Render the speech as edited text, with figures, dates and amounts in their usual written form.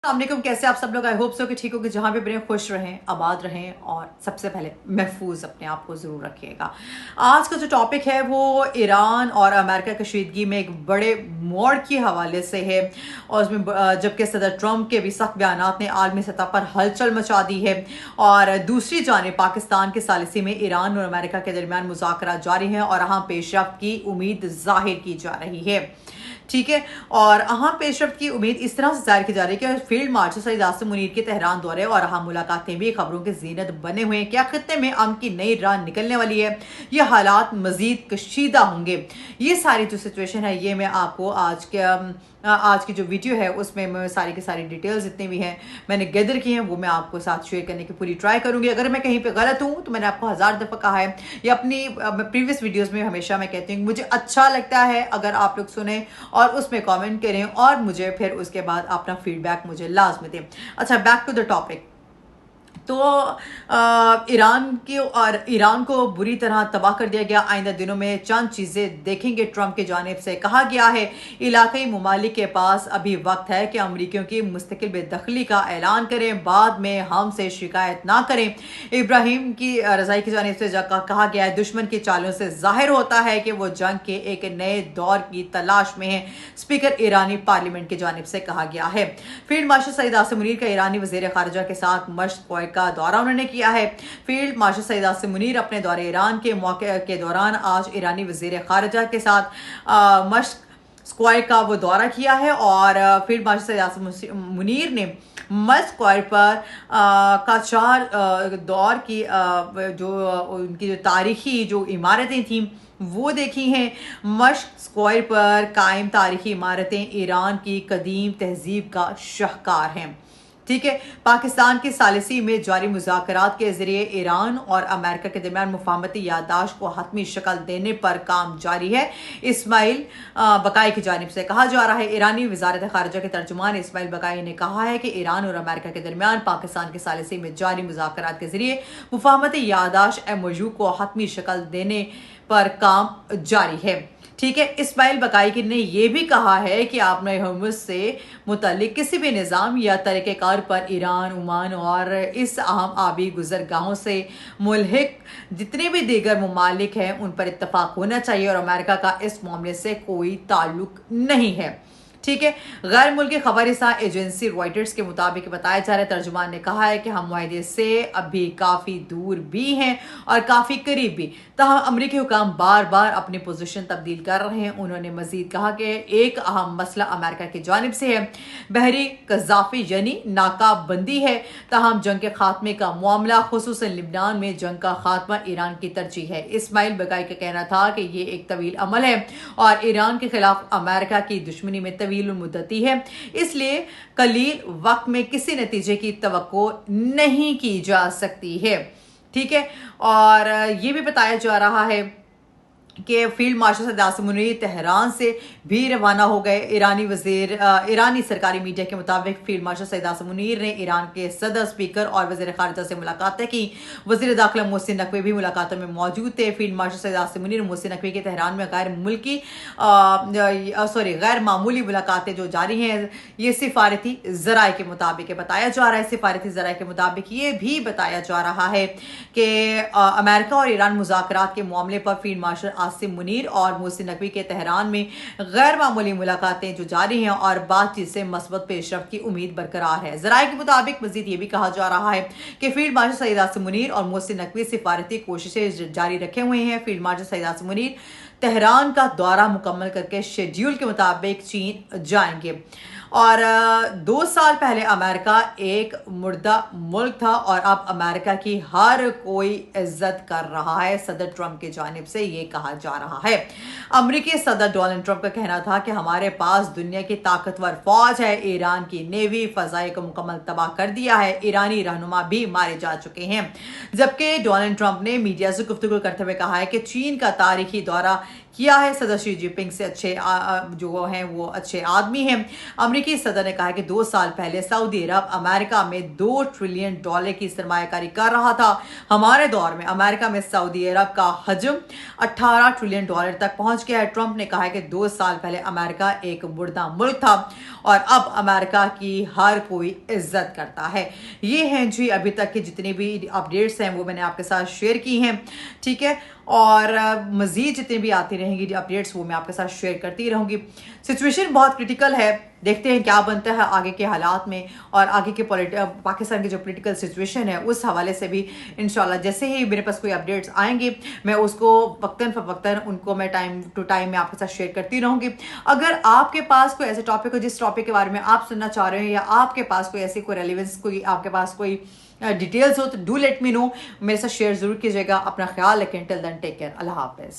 अस्सलामुअलैकुम, कैसे आप सब लोग। आई होप सो कि ठीक हो, कि जहाँ भी बने खुश रहें, आबाद रहें और सबसे पहले महफूज अपने आप को ज़रूर रखिएगा। आज का जो टॉपिक है वो ईरान और अमेरिका कशीदगी में एक बड़े मोड़ के हवाले से है और उसमें जबकि सदर ट्रंप के भी सख्त बयानात ने आलमी सतह पर हलचल मचा दी है और दूसरी जानिब पाकिस्तान के सालिसी में ईरान और अमेरिका के दरमियान मुज़ाकरात जारी हैं और अहम पेशरफ्त की उम्मीद जाहिर की जा रही है। ठीक है, और अहम पेशरफ्त की उम्मीद इस तरह से जाहिर की जा रही है कि फील्ड मार्शल सईद आसिम मुनीर के तेहरान दौरे और अहम मुलाकातें भी खबरों के जीनत बने हुए हैं। क्या खित्ते में अमन की नई राह निकलने वाली है? ये हालात मजीद कशीदा होंगे? ये सारी जो सिचुएशन है ये मैं आपको आज की जो वीडियो है उसमें मैं सारी की सारी डिटेल्स जितनी भी हैं मैंने गैदर की हैं वो मैं आपको साथ शेयर करने की पूरी ट्राई करूंगी। अगर मैं कहीं पे गलत हूं तो मैंने आपको 1000 दफ़ा कहा है, या अपनी प्रीवियस वीडियोस में हमेशा मैं कहती हूँ मुझे अच्छा लगता है अगर आप लोग सुने और उसमें कमेंट करें और मुझे फिर उसके बाद अपना फीडबैक मुझे लाजमी दें। अच्छा, बैक टू द टॉपिक। तो ईरान को बुरी तरह तबाह कर दिया गया। आइंदा दिनों में चंद चीज़ें देखेंगे। ट्रंप की जानिब से कहा गया है इलाकाई ममालिक के पास अभी वक्त है कि अमरीकियों की मुस्तकिल बेदखली का ऐलान करें, बाद में हमसे शिकायत ना करें। इब्राहिम की रजाई की जानिब से कहा गया है दुश्मन की चालों से जाहिर होता है कि वो जंग के एक नए दौर की तलाश में है। स्पीकर ईरानी पार्लियामेंट की जानिब से कहा गया है। फील्ड मार्शल सईद आसिम मुनीर का ईरानी वज़ीर ख़ारिजा के साथ मशक़ का दौरा उन्होंने किया है। फील्ड मार्शल सईद आसिम मुनीर अपने दौरे ईरान के मौके के दौरान आज ईरानी वज़ीर ख़ारिजा के साथ मशक़ स्क्वायर का वो दौरा किया है और फील्ड मार्शल सईद आसिम मुनीर ने मस्क स्क्वायर पर का 4 दौर की जो उनकी जो तारीखी जो इमारतें थीं वो देखी हैं। मस्क स्क्वायर पर कायम तारीखी इमारतें ईरान की कदीम तहजीब का शाहकार हैं। ठीक है, पाकिस्तान की सालिसी में जारी मुज़ाकरात के जरिए ईरान और अमेरिका के दरमियान मुफाहमती यादाश्त को हतमी शक्ल देने पर काम जारी है। इस्माइल बकाई की जानिब से कहा जा रहा है। ईरानी वजारत खारजा के तर्जुमान इस्माइल बकाई ने कहा है कि ईरान और अमेरिका के दरमियान पाकिस्तान की सालिसी में जारी मुज़ाकरात के जरिए मुफाहमती यादाश्त MOU को हतमी शक्ल देने पर काम जारी है। ठीक है, इस्माइल बकाई ने यह भी कहा है कि आपने हुर्मुज़ से मुतल्लिक किसी भी निज़ाम या तरीक़ेकार पर ईरान, ओमान और इस अहम आबी गुजरगाहों से मुल्हिक जितने भी दीगर ममालिक हैं उन पर इत्तफाक होना चाहिए और अमेरिका का इस मामले से कोई ताल्लुक नहीं है। ठीक है, गैर मुल्की खबरसां एजेंसी रॉयटर्स के मुताबिक बताया जा रहा है तर्जुमान ने कहा है कि हम मुआहदे से अभी काफ़ी दूर भी हैं और काफ़ी करीब भी, तहम अमरीकी हुकाम बार बार अपनी पोजीशन तब्दील कर रहे हैं। उन्होंने मजीद कहा कि एक अहम मसला अमेरिका की जानिब से है, बहरी कज़ाफ़ी यानी नाकाबंदी है। तहम जंग के खात्मे का मामला खुसूसन लिबनान में जंग का खात्मा ईरान की तरजीह है। इस्माइल बकाई का कहना था कि ये एक तवील अमल है और ईरान के खिलाफ अमेरिका की दुश्मनी में तवील मुद्दती है, इसलिए कलील वक्त में किसी नतीजे की तवक्को नहीं की जा सकती है। ठीक है, और ये भी बताया जा रहा है कि field marshal Syed Asim Munir Tehran से भी रवाना हो गए। ईरानी सरकारी मीडिया के मुताबिक फील्ड मार्शल सईद आसिम मुनीर ने ईरान के सदर, स्पीकर और वज़ीर ख़ारिजा से मुलाकातें की। वज़ीर दाखिला मोहसिन नकवी भी मुलाकातों में मौजूद थे। फील्ड मार्शल सईद आसिम मुनीर और मोहसिन नकवी के तेहरान में गैर मामूली मुलाकातें जो जारी हैं, ये सिफारती ज़राए के मुताबिक बताया जा रहा है। सिफारती ज़राए के मुताबिक ये भी बताया जा रहा है कि अमेरिका और ईरान मुज़ाकरात के मामले पर फील्ड मार्शल आसिम मुनीर और मोहसिन नकवी के तेहरान में गैर मामूली मुलाकातें जो जारी हैं और बातचीत से मस्बत पेशरफ्त की उम्मीद बरकरार है। ज़राए के मुताबिक मजीद ये भी कहा जा रहा है कि फील्ड मार्शल सईद आसिम मुनीर और मोहसिन नकवी सिफारती कोशिशें जारी रखे हुए हैं। Field marshal Syed Asim Munir Tehran का दौरा मुकम्मल करके शेड्यूल के मुताबिक चीन जाएंगे। और 2 साल पहले अमेरिका एक मुर्दा मुल्क था और अब अमेरिका की हर कोई इज्जत कर रहा है। सदर ट्रंप की जानिब से ये कहा जा रहा है। अमेरिकी सदर डोनाल्ड ट्रंप का कहना था कि हमारे पास दुनिया की ताकतवर फौज है। ईरान की नेवी फजाई को मुकम्मल तबाह कर दिया है। ईरानी रहनुमा भी मारे जा चुके हैं। जबकि डोनाल्ड ट्रंप ने मीडिया से गुफ्तगू करते हुए कहा है कि चीन का तारीखी दौरा किया है। सदर शी जिनपिंग से जो हैं वो अच्छे आदमी हैं। अमेरिकी सदर ने कहा है कि 2 साल पहले सऊदी अरब अमेरिका में $2 ट्रिलियन की सरमायाकारी कर रहा था। हमारे दौर में अमेरिका में सऊदी अरब का हजम $18 ट्रिलियन तक पहुंच गया है। ट्रंप ने कहा है कि 2 साल पहले अमेरिका एक मुर्दा मुल्क था और अब अमेरिका की हर कोई इज्जत करता है। ये हैं जी अभी तक की जितनी भी अपडेट्स हैं वो मैंने आपके साथ शेयर की हैं, ठीक है। और मज़ीद जितनी भी आती रहेंगी अपडेट्स वो मैं आपके साथ शेयर करती रहूँगी। सिचुएशन बहुत क्रिटिकल है, देखते हैं क्या बनता है आगे के हालात में और आगे के पाकिस्तान की जो पॉलिटिकल सिचुएशन है उस हवाले से भी इंशाल्लाह जैसे ही मेरे पास कोई अपडेट्स आएंगे मैं उसको वक्तन फ़वक्तन उनको मैं टाइम टू टाइम मैं आपके साथ शेयर करती रहूँगी। अगर आपके पास कोई ऐसे टॉपिक हो जिस टॉपिक के बारे में आप सुनना चाह रहे हैं या आपके पास कोई ऐसी कोई रेलिवेंस कोई आपके पास कोई डिटेल्स हो तो डू लेट मी नो, मेरे साथ शेयर ज़रूर कीजिएगा। अपना ख्याल रखें। Till then take care. अल्लाह हाफ़िज़।